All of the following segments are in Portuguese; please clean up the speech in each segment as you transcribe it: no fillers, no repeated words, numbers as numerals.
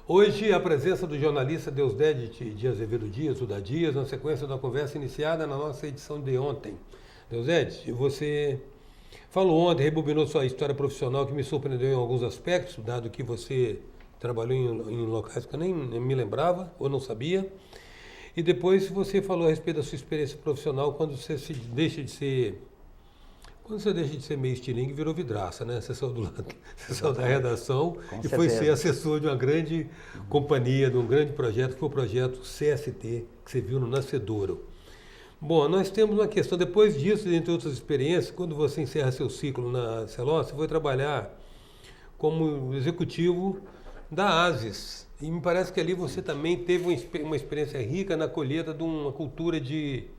Hoje, a presença do jornalista Deusdedit de Azevedo Dias, o da Dias, na sequência da conversa iniciada na nossa edição de ontem. Deusdedit, você falou ontem, rebobinou sua história profissional que me surpreendeu em alguns aspectos, dado que você trabalhou em locais que eu nem me lembrava ou não sabia. E depois você falou a respeito da sua experiência profissional quando você deixa de ser meio estilingue e virou vidraça, né? Você saiu do lado, você saiu da redação e foi ser assessor de uma grande companhia, de um grande projeto, que foi o projeto CST, que você viu no Nascedouro. Bom, nós temos uma questão, depois disso, entre outras experiências, quando você encerra seu ciclo na Celó, você foi trabalhar como executivo da ASIS. E me parece que ali você também teve uma experiência rica na colheita de uma cultura de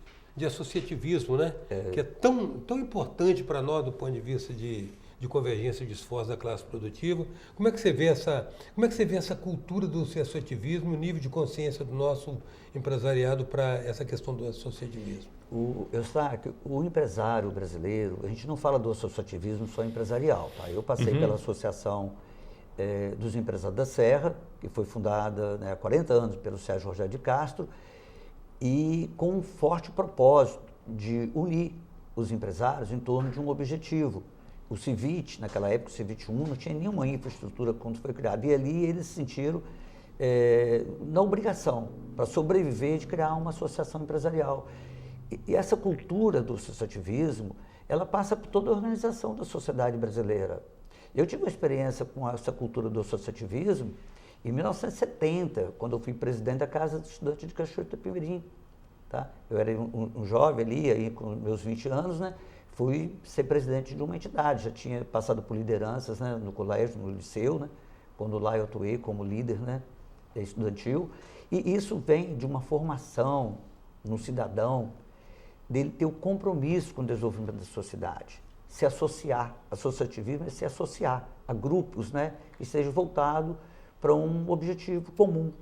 associativismo, né? Que é tão importante para nós do ponto de vista de convergência de esforços da classe produtiva. Como é que você vê essa cultura do associativismo e o nível de consciência do nosso empresariado para essa questão do associativismo? O empresário brasileiro, a gente não fala do associativismo só empresarial, tá? Eu passei pela Associação dos Empresários da Serra, que foi fundada, né, há 40 anos pelo Sérgio Rogério de Castro, e com um forte propósito de unir os empresários em torno de um objetivo. O Civit, naquela época, o Civit 1, não tinha nenhuma infraestrutura quando foi criado, e ali eles se sentiram na obrigação, para sobreviver, de criar uma associação empresarial. E essa cultura do associativismo, ela passa por toda a organização da sociedade brasileira. Eu tive uma experiência com essa cultura do associativismo em 1970, quando eu fui presidente da Casa do Estudante de Cachoeiro de Itapemirim. Tá? Eu era um jovem ali, aí, com meus 20 anos, né? Fui ser presidente de uma entidade, já tinha passado por lideranças, né, no colégio, no liceu, né, quando lá eu atuei como líder, né, estudantil, e isso vem de uma formação no cidadão, dele ter o compromisso com o desenvolvimento da sociedade, se associar, associativismo é se associar a grupos, né, que estejam voltados para um objetivo comum,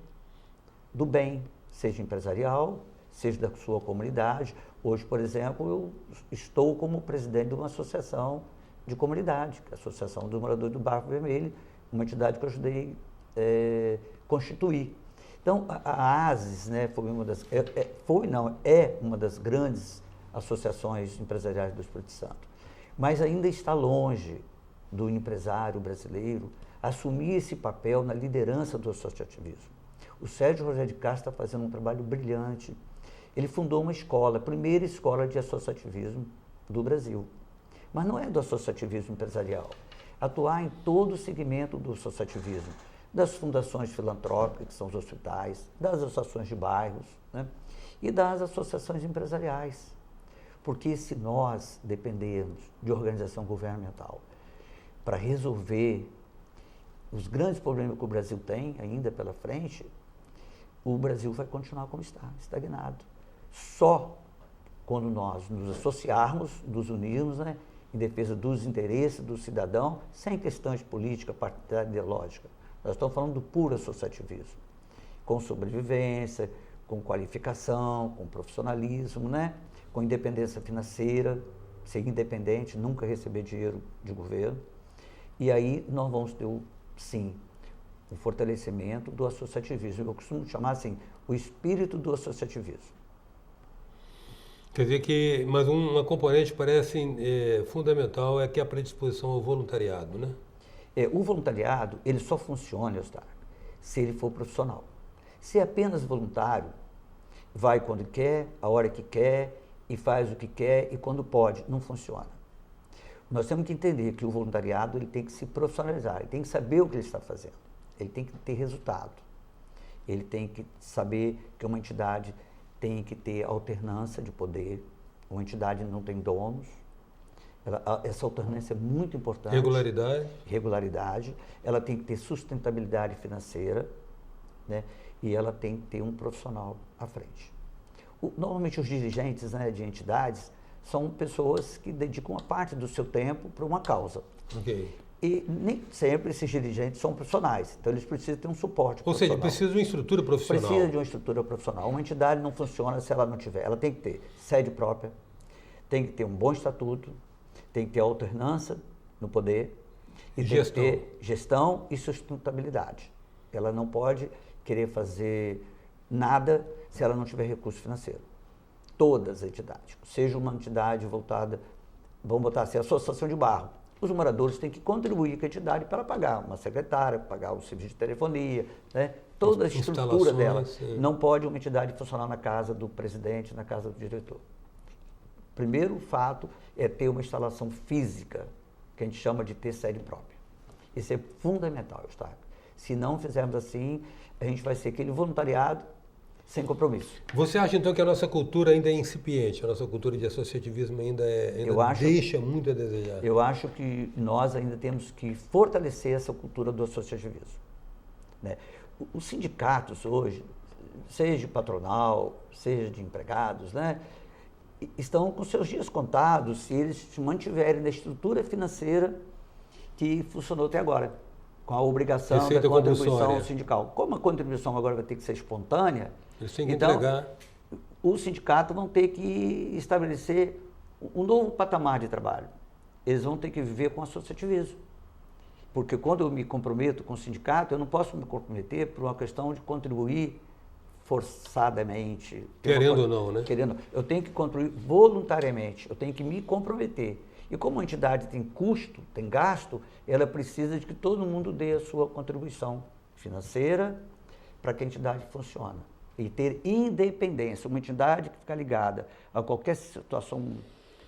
do bem, seja empresarial, seja da sua comunidade. Hoje, por exemplo, eu estou como presidente de uma associação de comunidade, que é a Associação dos Moradores do Barco Vermelho, uma entidade que eu ajudei a constituir. Então, a ASIS, né, é uma das grandes associações empresariais do Espírito Santo, mas ainda está longe do empresário brasileiro assumir esse papel na liderança do associativismo. O Sérgio Rogério de Castro está fazendo um trabalho brilhante. Ele fundou uma escola, a primeira escola de associativismo do Brasil. Mas não é do associativismo empresarial. Atuar em todo o segmento do associativismo, das fundações filantrópicas, que são os hospitais, das associações de bairros, né? E das associações empresariais. Porque se nós dependermos de organização governamental para resolver os grandes problemas que o Brasil tem ainda pela frente, o Brasil vai continuar como está, estagnado. Só quando nós nos associarmos, nos unirmos, né, em defesa dos interesses do cidadão, sem questões de política, partidária, ideológica. Nós estamos falando do puro associativismo, com sobrevivência, com qualificação, com profissionalismo, né, com independência financeira, ser independente, nunca receber dinheiro de governo. E aí nós vamos ter, sim, o fortalecimento do associativismo. Eu costumo chamar assim, o espírito do associativismo. Quer dizer que, mas uma componente parece fundamental é que a predisposição ao voluntariado, né? O voluntariado, ele só funciona, Eustáquio, se ele for profissional. Se é apenas voluntário, vai quando quer, a hora que quer, e faz o que quer e quando pode, não funciona. Nós temos que entender que o voluntariado ele tem que se profissionalizar, ele tem que saber o que ele está fazendo, ele tem que ter resultado, ele tem que saber que uma entidade tem que ter alternância de poder, uma entidade não tem donos, essa alternância é muito importante. Regularidade, ela tem que ter sustentabilidade financeira, né, e ela tem que ter um profissional à frente. Normalmente os dirigentes, né, de entidades são pessoas que dedicam uma parte do seu tempo para uma causa. Okay. E nem sempre esses dirigentes são profissionais, então eles precisam ter um suporte profissional. Ou seja, precisa de uma estrutura profissional. Precisa de uma estrutura profissional. Uma entidade não funciona se ela não tiver. Ela tem que ter sede própria, tem que ter um bom estatuto, tem que ter alternância no poder, e tem que ter gestão e sustentabilidade. Ela não pode querer fazer nada se ela não tiver recurso financeiro. Todas as entidades, seja uma entidade voltada, vamos botar assim, a associação de bairro. Os moradores têm que contribuir com a entidade para pagar uma secretária, pagar o serviço de telefonia, né? Toda a estrutura dela. Não pode uma entidade funcionar na casa do presidente, na casa do diretor. Primeiro fato é ter uma instalação física, que a gente chama de ter sede própria. Isso é fundamental, Eustáquio. Se não fizermos assim, a gente vai ser aquele voluntariado sem compromisso. Você acha, então, que a nossa cultura ainda é incipiente? A nossa cultura de associativismo ainda deixa muito a desejar? Eu acho que nós ainda temos que fortalecer essa cultura do associativismo, né? Os sindicatos hoje, seja de patronal, seja de empregados, né, estão com seus dias contados se eles se mantiverem na estrutura financeira que funcionou até agora, com a obrigação da contribuição sindical. Como a contribuição agora vai ter que ser espontânea, eles têm que entregar. Os sindicatos vão ter que estabelecer um novo patamar de trabalho. Eles vão ter que viver com associativismo. Porque quando eu me comprometo com o sindicato, eu não posso me comprometer por uma questão de contribuir forçadamente. Querendo ou não, né? Querendo. Eu tenho que contribuir voluntariamente, eu tenho que me comprometer. E como a entidade tem custo, tem gasto, ela precisa de que todo mundo dê a sua contribuição financeira para que a entidade funcione. E ter independência. Uma entidade que fica ligada a qualquer situação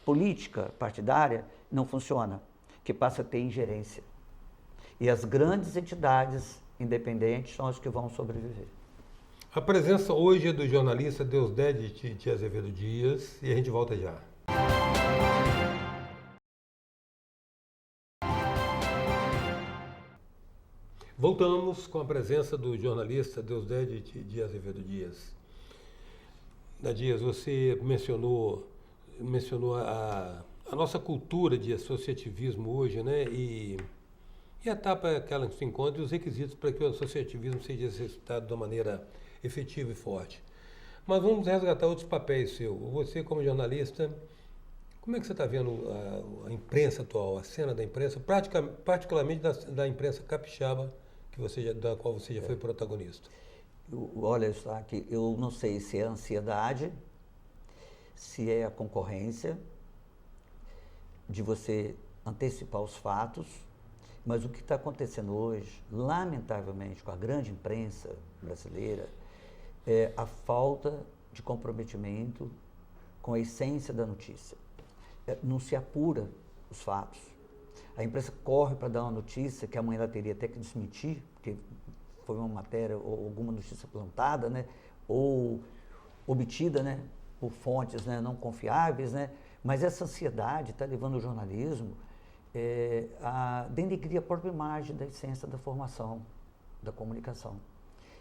política, partidária, não funciona, que passa a ter ingerência. E as grandes entidades independentes são as que vão sobreviver. A presença hoje é do jornalista Deusdedit de Azevedo Dias e a gente volta já. Voltamos com a presença do jornalista Deusdedit de Azevedo Dias. Dias, você mencionou a nossa cultura de associativismo hoje, né? E a etapa que ela se encontra e os requisitos para que o associativismo seja exercitado de uma maneira efetiva e forte. Mas vamos resgatar outros papéis seus. Você, como jornalista, como é que você está vendo a imprensa atual, a cena da imprensa, particularmente da imprensa capixaba, da qual você já foi protagonista? Olha, Eustáquio, eu não sei se é a ansiedade, se é a concorrência, de você antecipar os fatos, mas o que está acontecendo hoje, lamentavelmente, com a grande imprensa brasileira, é a falta de comprometimento com a essência da notícia. Não se apura os fatos. A imprensa corre para dar uma notícia que amanhã ela teria até que desmentir, porque foi uma matéria ou alguma notícia plantada, né, ou obtida, né, por fontes, né, não confiáveis, né, mas essa ansiedade está levando o jornalismo a denegrir a própria imagem da essência da formação, da comunicação.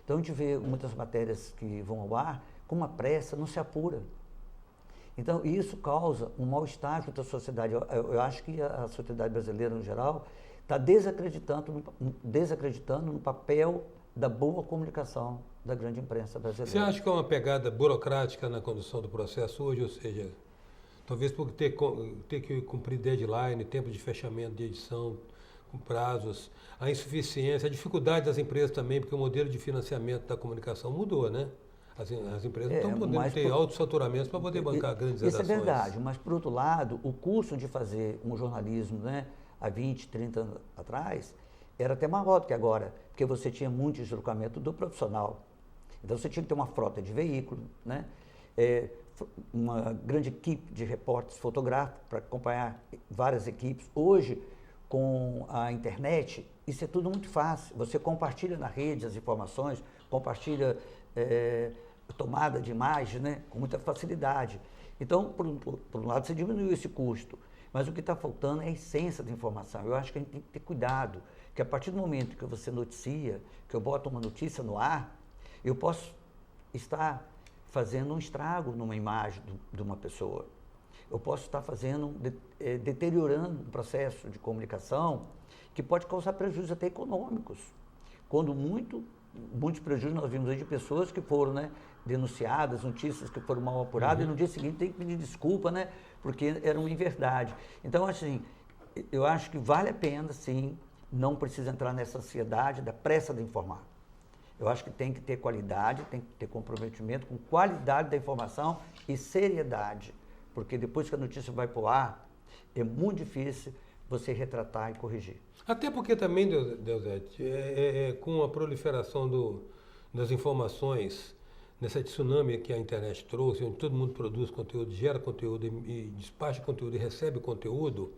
Então a gente vê muitas matérias que vão ao ar com uma pressa, não se apura. Então isso causa um mal-estar junto à sociedade. Eu acho que a sociedade brasileira, no geral, está desacreditando no papel da boa comunicação da grande imprensa brasileira. Você acha que é uma pegada burocrática na condução do processo hoje, ou seja, talvez por ter que cumprir deadline, tempo de fechamento de edição, com prazos, a insuficiência, a dificuldade das empresas também, porque o modelo de financiamento da comunicação mudou, né? As empresas não estão podendo ter altos faturamentos para poder bancar grandes redações. Isso é verdade, mas por outro lado, o custo de fazer um jornalismo, né, há 20, 30 anos atrás, era até maior do que agora, porque você tinha muito deslocamento do profissional. Então você tinha que ter uma frota de veículos, né? Uma grande equipe de repórteres fotográficos para acompanhar várias equipes. Hoje, com a internet, isso é tudo muito fácil. Você compartilha na rede as informações, compartilha tomada de imagem, né, com muita facilidade. Então, por um lado, você diminuiu esse custo, mas o que está faltando é a essência da informação. Eu acho que a gente tem que ter cuidado, que a partir do momento que você noticia, que eu boto uma notícia no ar, eu posso estar fazendo um estrago numa imagem de uma pessoa. Eu posso estar deteriorando um processo de comunicação que pode causar prejuízos até econômicos. Quando muitos prejuízos nós vimos aí de pessoas que foram, né, denunciadas, notícias que foram mal apuradas, e no dia seguinte tem que pedir desculpa, né, porque era uma inverdade. Então, assim, eu acho que vale a pena, sim, não precisa entrar nessa ansiedade da pressa de informar. Eu acho que tem que ter qualidade, tem que ter comprometimento com qualidade da informação e seriedade, porque depois que a notícia vai para o ar, é muito difícil você retratar e corrigir. Até porque também, Deusete, com a proliferação das informações, nessa tsunami que a internet trouxe, onde todo mundo produz conteúdo, gera conteúdo e despacha conteúdo e recebe conteúdo,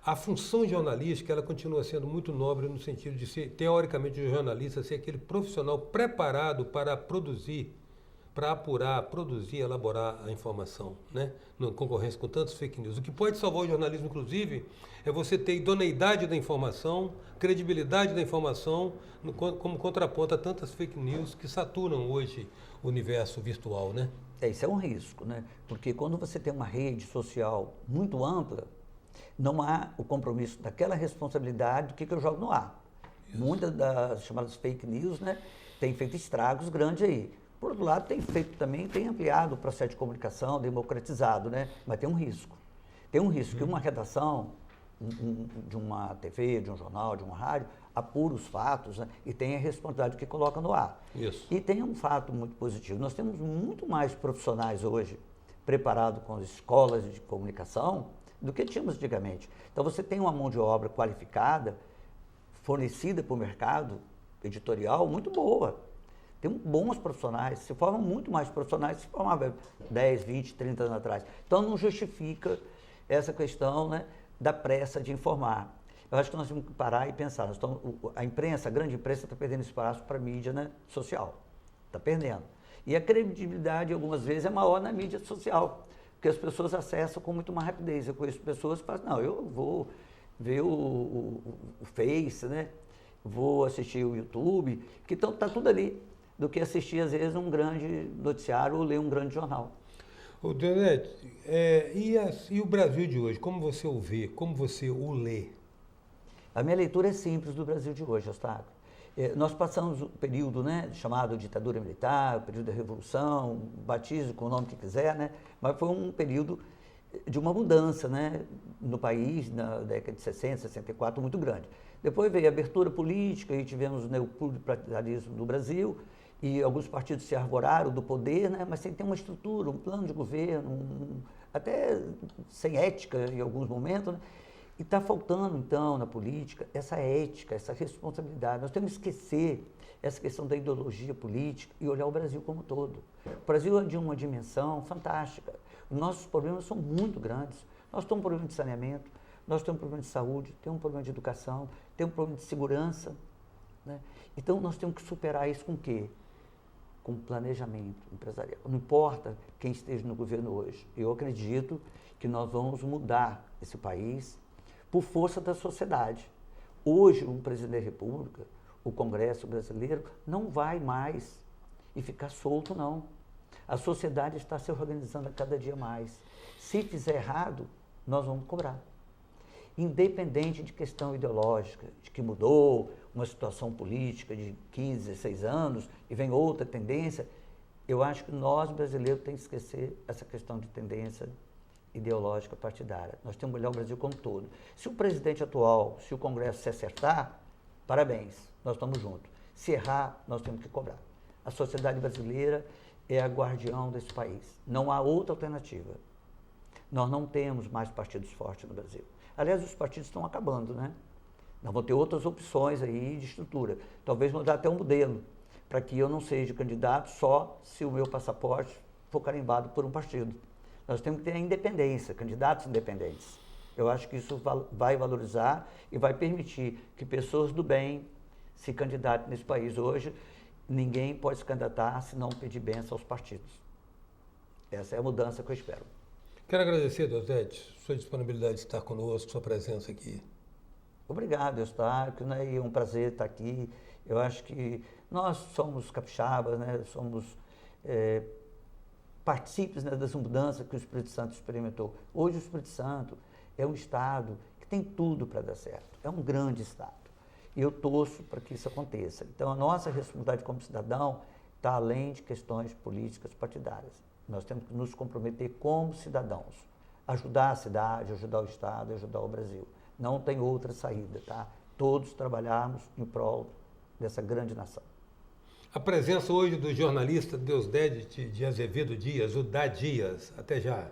a função jornalística ela continua sendo muito nobre no sentido de ser, teoricamente, o jornalista ser aquele profissional preparado para produzir, para apurar, produzir, elaborar a informação, né? Na concorrência com tantos fake news. O que pode salvar o jornalismo, inclusive, é você ter idoneidade da informação, credibilidade da informação, como contraponto a tantas fake news que saturam hoje o universo virtual, né? Isso é um risco, né? Porque quando você tem uma rede social muito ampla, não há o compromisso daquela responsabilidade do que eu jogo no ar. Isso. Muitas das chamadas fake news, né, tem feito estragos grandes aí. Por outro lado, tem ampliado o processo de comunicação, democratizado, né? Mas tem um risco. Tem um risco que uma redação de uma TV, de um jornal, de uma rádio, apura os fatos, né? E tem a responsabilidade que coloca no ar. Isso. E tem um fato muito positivo. Nós temos muito mais profissionais hoje preparados com as escolas de comunicação do que tínhamos antigamente. Então você tem uma mão de obra qualificada, fornecida para o mercado editorial muito boa. Tem bons profissionais, se formam muito mais profissionais que se formavam 10, 20, 30 anos atrás. Então não justifica essa questão, né, da pressa de informar. Eu acho que nós temos que parar e pensar. A imprensa, a grande imprensa, está perdendo espaço para a mídia, né, social. Está perdendo. E a credibilidade, algumas vezes, é maior na mídia social, porque as pessoas acessam com muito mais rapidez. Eu conheço pessoas que falam, não, eu vou ver o Face, né? Vou assistir o YouTube, que está tudo ali, do que assistir, às vezes, um grande noticiário ou ler um grande jornal. O Deusete, e o Brasil de hoje, como você o vê, como você o lê? A minha leitura é simples do Brasil de hoje, Eustáquio. Nós passamos o período, né, chamado ditadura militar, o período da Revolução, batize com o nome que quiser, né, mas foi um período de uma mudança, né, no país, na década de 60, 64, muito grande. Depois veio a abertura política e tivemos, né, o pluripартidismo no Brasil e alguns partidos se arvoraram do poder, né, mas sem ter uma estrutura, um plano de governo, até sem ética em alguns momentos, né. E está faltando, então, na política, essa ética, essa responsabilidade. Nós temos que esquecer essa questão da ideologia política e olhar o Brasil como um todo. O Brasil é de uma dimensão fantástica. Os nossos problemas são muito grandes. Nós temos um problema de saneamento, nós temos um problema de saúde, temos um problema de educação, temos um problema de segurança, né? Então, nós temos que superar isso com o quê? Com planejamento empresarial. Não importa quem esteja no governo hoje. Eu acredito que nós vamos mudar esse país por força da sociedade. Hoje, um presidente da República, o Congresso brasileiro, não vai mais e ficar solto, não. A sociedade está se organizando a cada dia mais. Se fizer errado, nós vamos cobrar. Independente de questão ideológica, de que mudou uma situação política de 15, 16 anos e vem outra tendência, eu acho que nós, brasileiros, temos que esquecer essa questão de tendência ideológica partidária. Nós temos que olhar o Brasil como um todo. Se o presidente atual, se o Congresso se acertar, parabéns, nós estamos juntos. Se errar, nós temos que cobrar. A sociedade brasileira é a guardião desse país. Não há outra alternativa. Nós não temos mais partidos fortes no Brasil. Aliás, os partidos estão acabando, né? Nós vamos ter outras opções aí de estrutura. Talvez mudar até um modelo, para que eu não seja candidato só se o meu passaporte for carimbado por um partido. Nós temos que ter a independência, candidatos independentes. Eu acho que isso vai valorizar e vai permitir que pessoas do bem se candidatem nesse país. Hoje, ninguém pode se candidatar se não pedir bênção aos partidos. Essa é a mudança que eu espero. Quero agradecer, Deusete, sua disponibilidade de estar conosco, sua presença aqui. Obrigado, Eustáquio, né? E é um prazer estar aqui. Eu acho que nós somos capixabas, né? Somos partícipes, né, das mudanças que o Espírito Santo experimentou. Hoje o Espírito Santo é um estado que tem tudo para dar certo. É um grande estado. E eu torço para que isso aconteça. Então a nossa responsabilidade como cidadão está além de questões políticas partidárias. Nós temos que nos comprometer como cidadãos. Ajudar a cidade, ajudar o estado, ajudar o Brasil. Não tem outra saída, tá? Todos trabalharmos em prol dessa grande nação. A presença hoje do jornalista Deusdedit de Azevedo Dias, o Dá Dias. Até já.